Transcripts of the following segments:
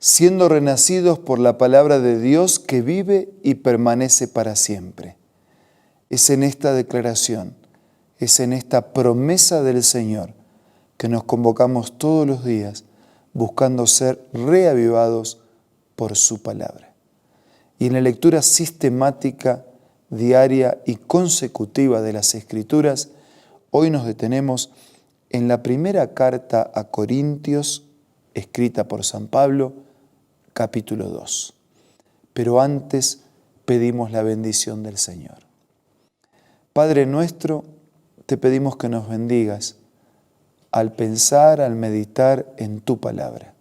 siendo renacidos por la palabra de Dios que vive y permanece para siempre. Es en esta declaración, es en esta promesa del Señor que nos convocamos todos los días buscando ser reavivados por su palabra. Y en la lectura sistemática, diaria y consecutiva de las Escrituras, hoy nos detenemos en la primera carta a Corintios, escrita por San Pablo, capítulo 2. Pero antes pedimos la bendición del Señor. Padre nuestro, te pedimos que nos bendigas al pensar, al meditar en tu palabra.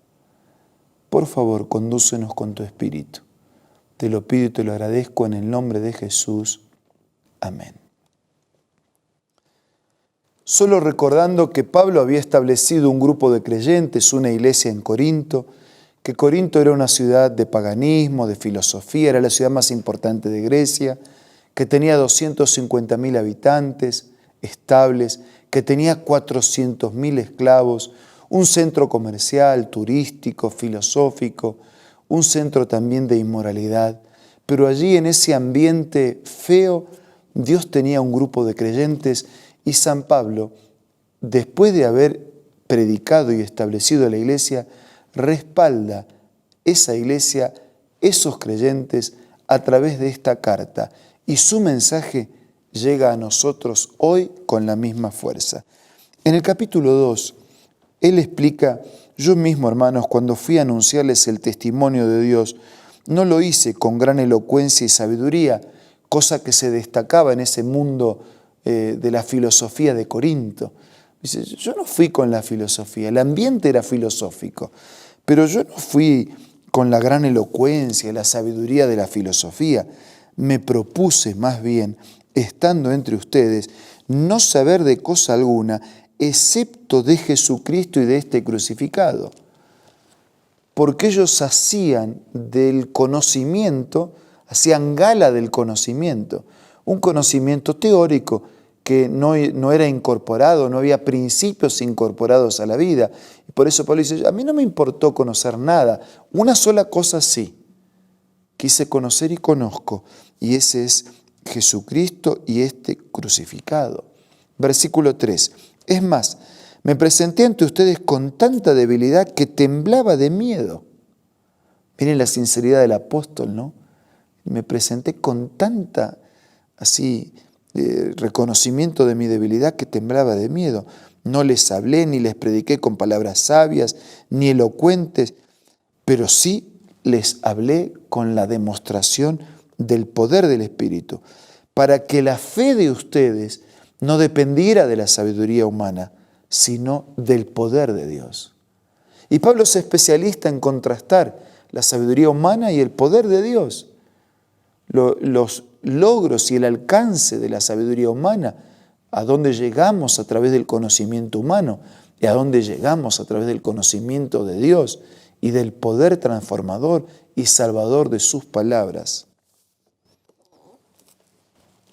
Por favor, condúcenos con tu Espíritu. Te lo pido y te lo agradezco en el nombre de Jesús. Amén. Solo recordando que Pablo había establecido un grupo de creyentes, una iglesia en Corinto, que Corinto era una ciudad de paganismo, de filosofía, era la ciudad más importante de Grecia, que tenía 250.000 habitantes estables, que tenía 400.000 esclavos, un centro comercial, turístico, filosófico, un centro también de inmoralidad. Pero allí en ese ambiente feo, Dios tenía un grupo de creyentes y San Pablo, después de haber predicado y establecido la iglesia, respalda esa iglesia, esos creyentes, a través de esta carta. Y su mensaje llega a nosotros hoy con la misma fuerza. En el capítulo 2, él explica: yo mismo, hermanos, cuando fui a anunciarles el testimonio de Dios, no lo hice con gran elocuencia y sabiduría, cosa que se destacaba en ese mundo de la filosofía de Corinto. Dice, yo no fui con la filosofía, el ambiente era filosófico, pero yo no fui con la gran elocuencia, la sabiduría de la filosofía. Me propuse más bien, estando entre ustedes, no saber de cosa alguna, excepto de Jesucristo y de este crucificado. Porque ellos hacían del conocimiento, hacían gala del conocimiento, un conocimiento teórico que no era incorporado, no había principios incorporados a la vida. Y por eso Pablo dice, a mí no me importó conocer nada, una sola cosa sí, quise conocer y conozco, y ese es Jesucristo y este crucificado. Versículo 3. Es más, me presenté ante ustedes con tanta debilidad que temblaba de miedo. Miren la sinceridad del apóstol, ¿no? Me presenté con tanta, reconocimiento de mi debilidad que temblaba de miedo. No les hablé ni les prediqué con palabras sabias ni elocuentes, pero sí les hablé con la demostración del poder del Espíritu, para que la fe de ustedes no dependiera de la sabiduría humana, sino del poder de Dios. Y Pablo es especialista en contrastar la sabiduría humana y el poder de Dios. Los logros y el alcance de la sabiduría humana, a dónde llegamos a través del conocimiento humano y a dónde llegamos a través del conocimiento de Dios y del poder transformador y salvador de sus palabras.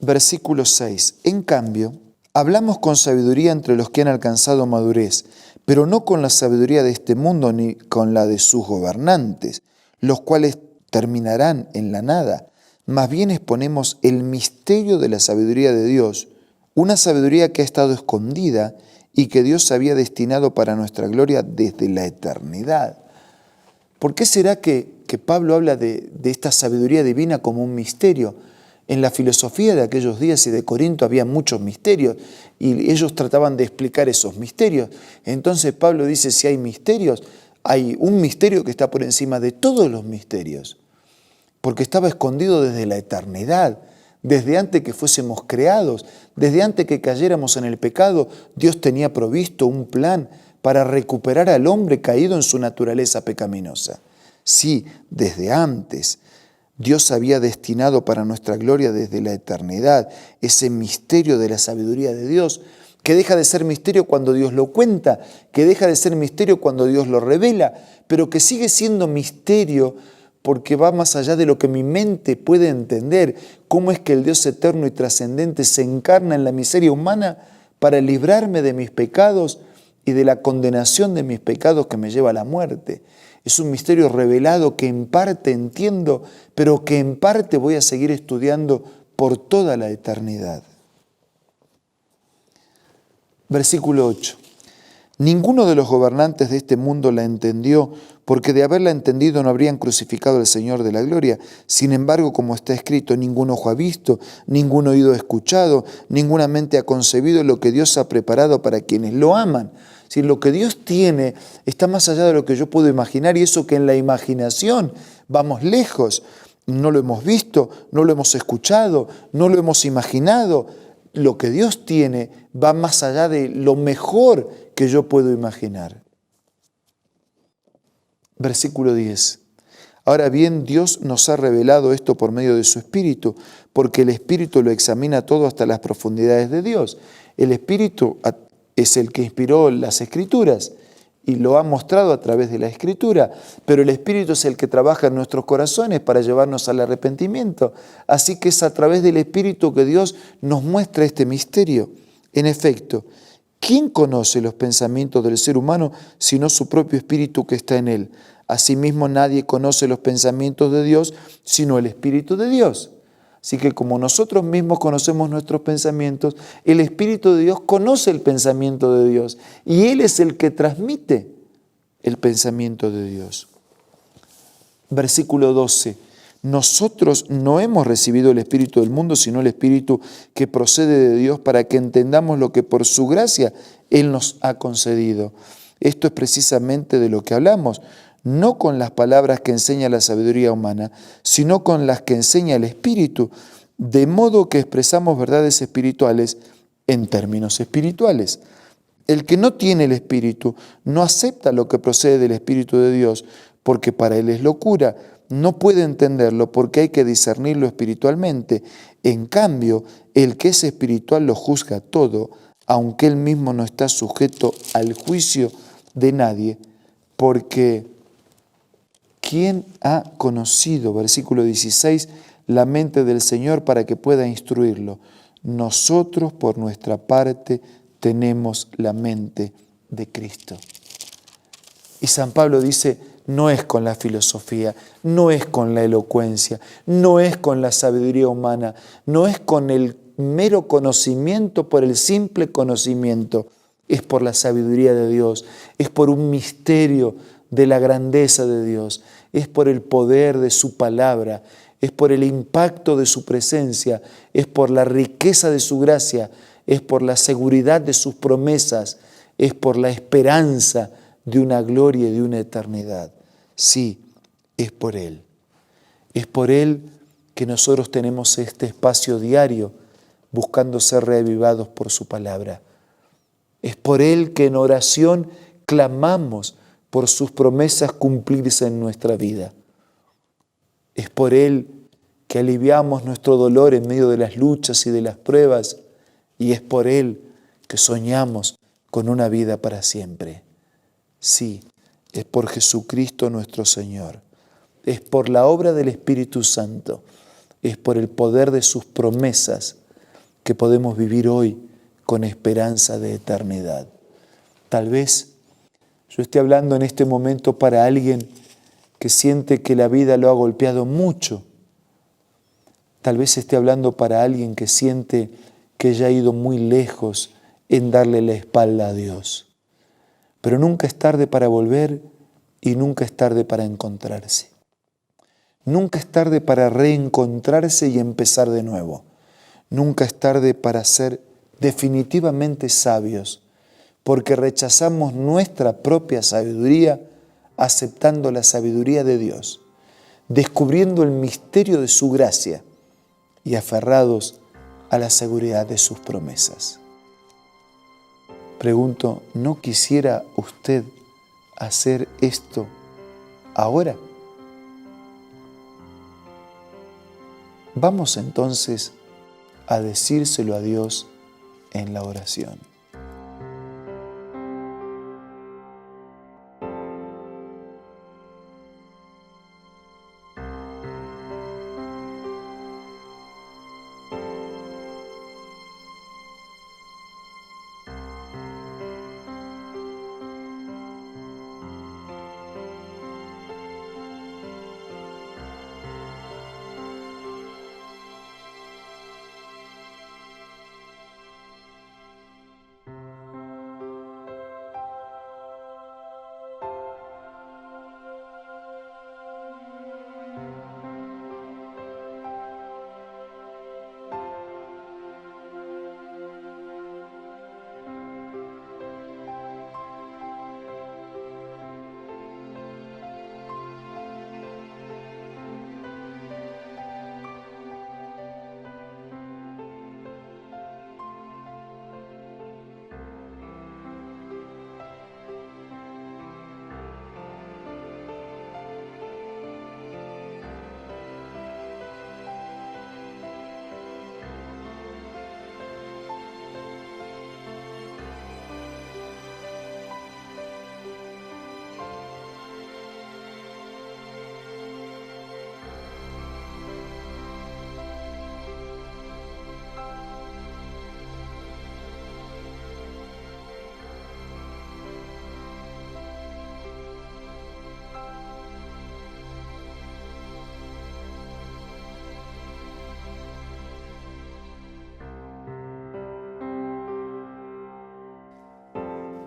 Versículo 6. En cambio, hablamos con sabiduría entre los que han alcanzado madurez, pero no con la sabiduría de este mundo ni con la de sus gobernantes, los cuales terminarán en la nada. Más bien exponemos el misterio de la sabiduría de Dios, una sabiduría que ha estado escondida y que Dios había destinado para nuestra gloria desde la eternidad. ¿Por qué será que Pablo habla de esta sabiduría divina como un misterio? En la filosofía de aquellos días y de Corinto había muchos misterios y ellos trataban de explicar esos misterios. Entonces Pablo dice, si hay misterios, hay un misterio que está por encima de todos los misterios, porque estaba escondido desde la eternidad, desde antes que fuésemos creados, desde antes que cayéramos en el pecado. Dios tenía provisto un plan para recuperar al hombre caído en su naturaleza pecaminosa. Sí, desde antes. Dios había destinado para nuestra gloria desde la eternidad ese misterio de la sabiduría de Dios, que deja de ser misterio cuando Dios lo cuenta, que deja de ser misterio cuando Dios lo revela, pero que sigue siendo misterio porque va más allá de lo que mi mente puede entender. ¿Cómo es que el Dios eterno y trascendente se encarna en la miseria humana para librarme de mis pecados y de la condenación de mis pecados que me lleva a la muerte. Es un misterio revelado que en parte entiendo, pero que en parte voy a seguir estudiando por toda la eternidad. Versículo 8. Ninguno de los gobernantes de este mundo la entendió, porque de haberla entendido no habrían crucificado al Señor de la gloria. Sin embargo, como está escrito, ningún ojo ha visto, ningún oído ha escuchado, ninguna mente ha concebido lo que Dios ha preparado para quienes lo aman. Si lo que Dios tiene está más allá de lo que yo puedo imaginar, y eso que en la imaginación vamos lejos. No lo hemos visto, no lo hemos escuchado, no lo hemos imaginado. Lo que Dios tiene va más allá de lo mejor que yo puedo imaginar. Versículo 10. Ahora bien, Dios nos ha revelado esto por medio de su Espíritu, porque el Espíritu lo examina todo hasta las profundidades de Dios. El Espíritu es el que inspiró las Escrituras y lo ha mostrado a través de la Escritura, pero el Espíritu es el que trabaja en nuestros corazones para llevarnos al arrepentimiento. Así que es a través del Espíritu que Dios nos muestra este misterio. En efecto, ¿quién conoce los pensamientos del ser humano sino su propio Espíritu que está en él? Asimismo, nadie conoce los pensamientos de Dios sino el Espíritu de Dios. Así que como nosotros mismos conocemos nuestros pensamientos, el Espíritu de Dios conoce el pensamiento de Dios y Él es el que transmite el pensamiento de Dios. Versículo 12. Nosotros no hemos recibido el Espíritu del mundo, sino el Espíritu que procede de Dios para que entendamos lo que por su gracia Él nos ha concedido. Esto es precisamente de lo que hablamos, no con las palabras que enseña la sabiduría humana, sino con las que enseña el Espíritu, de modo que expresamos verdades espirituales en términos espirituales. El que no tiene el Espíritu no acepta lo que procede del Espíritu de Dios, porque para él es locura. No puede entenderlo porque hay que discernirlo espiritualmente. En cambio, el que es espiritual lo juzga todo, aunque él mismo no está sujeto al juicio de nadie, porque ¿quién ha conocido, versículo 16, la mente del Señor para que pueda instruirlo? Nosotros, por nuestra parte, tenemos la mente de Cristo. Y San Pablo dice, no es con la filosofía, no es con la elocuencia, no es con la sabiduría humana, no es con el mero conocimiento por el simple conocimiento, es por la sabiduría de Dios, es por un misterio de la grandeza de Dios, es por el poder de su palabra, es por el impacto de su presencia, es por la riqueza de su gracia, es por la seguridad de sus promesas, es por la esperanza de una gloria y de una eternidad. Sí, es por Él. Es por Él que nosotros tenemos este espacio diario buscando ser reavivados por su palabra. Es por Él que en oración clamamos por sus promesas cumplirse en nuestra vida. Es por Él que aliviamos nuestro dolor en medio de las luchas y de las pruebas, y es por Él que soñamos con una vida para siempre. Sí, es por Jesucristo nuestro Señor. Es por la obra del Espíritu Santo. Es por el poder de sus promesas que podemos vivir hoy con esperanza de eternidad. Tal vez yo esté hablando en este momento para alguien que siente que la vida lo ha golpeado mucho. Tal vez esté hablando para alguien que siente que ya ha ido muy lejos en darle la espalda a Dios. Pero nunca es tarde para volver y nunca es tarde para encontrarse. Nunca es tarde para reencontrarse y empezar de nuevo. Nunca es tarde para ser definitivamente sabios, porque rechazamos nuestra propia sabiduría aceptando la sabiduría de Dios, descubriendo el misterio de su gracia y aferrados a la seguridad de sus promesas. Pregunto, ¿no quisiera usted hacer esto ahora? Vamos entonces a decírselo a Dios en la oración.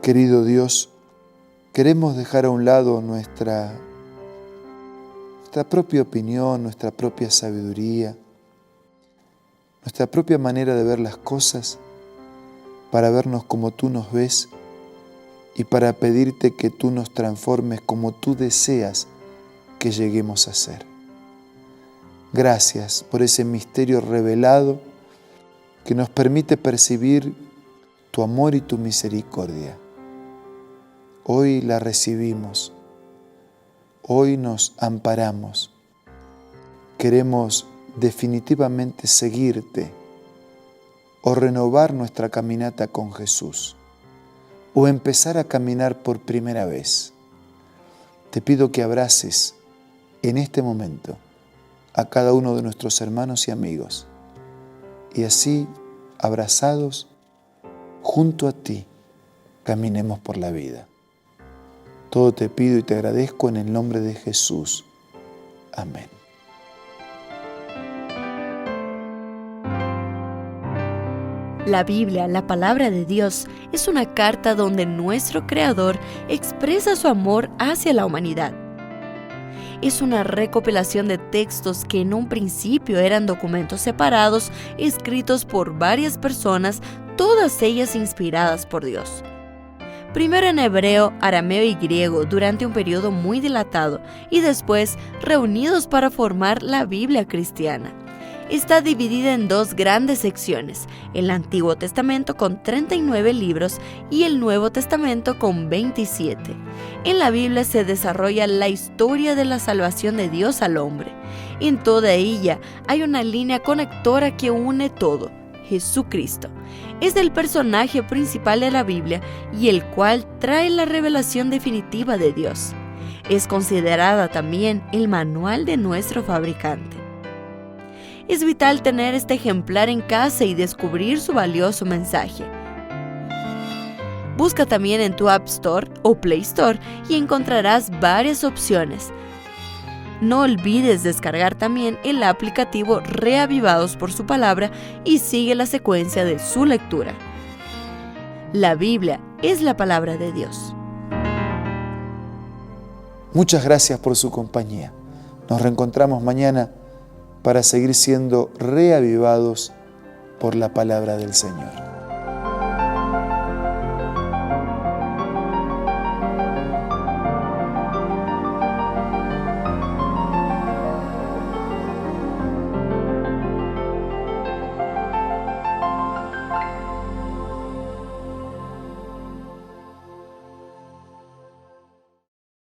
Querido Dios, queremos dejar a un lado nuestra propia opinión, nuestra propia sabiduría, nuestra propia manera de ver las cosas, para vernos como tú nos ves y para pedirte que tú nos transformes como tú deseas que lleguemos a ser. Gracias por ese misterio revelado que nos permite percibir tu amor y tu misericordia. Hoy la recibimos, hoy nos amparamos. Queremos definitivamente seguirte o renovar nuestra caminata con Jesús o empezar a caminar por primera vez. Te pido que abraces en este momento a cada uno de nuestros hermanos y amigos y así, abrazados, junto a ti, caminemos por la vida. Todo te pido y te agradezco en el nombre de Jesús. Amén. La Biblia, la palabra de Dios, es una carta donde nuestro Creador expresa su amor hacia la humanidad. Es una recopilación de textos que en un principio eran documentos separados, escritos por varias personas, todas ellas inspiradas por Dios. Primero en hebreo, arameo y griego durante un periodo muy dilatado y después reunidos para formar la Biblia cristiana. Está dividida en dos grandes secciones, el Antiguo Testamento con 39 libros y el Nuevo Testamento con 27. En la Biblia se desarrolla la historia de la salvación de Dios al hombre. En toda ella hay una línea conectora que une todo, Jesucristo. Es el personaje principal de la Biblia y el cual trae la revelación definitiva de Dios. Es considerada también el manual de nuestro fabricante. Es vital tener este ejemplar en casa y descubrir su valioso mensaje. Busca también en tu App Store o Play Store y encontrarás varias opciones. No olvides descargar también el aplicativo Reavivados por su palabra y sigue la secuencia de su lectura. La Biblia es la palabra de Dios. Muchas gracias por su compañía. Nos reencontramos mañana para seguir siendo reavivados por la palabra del Señor.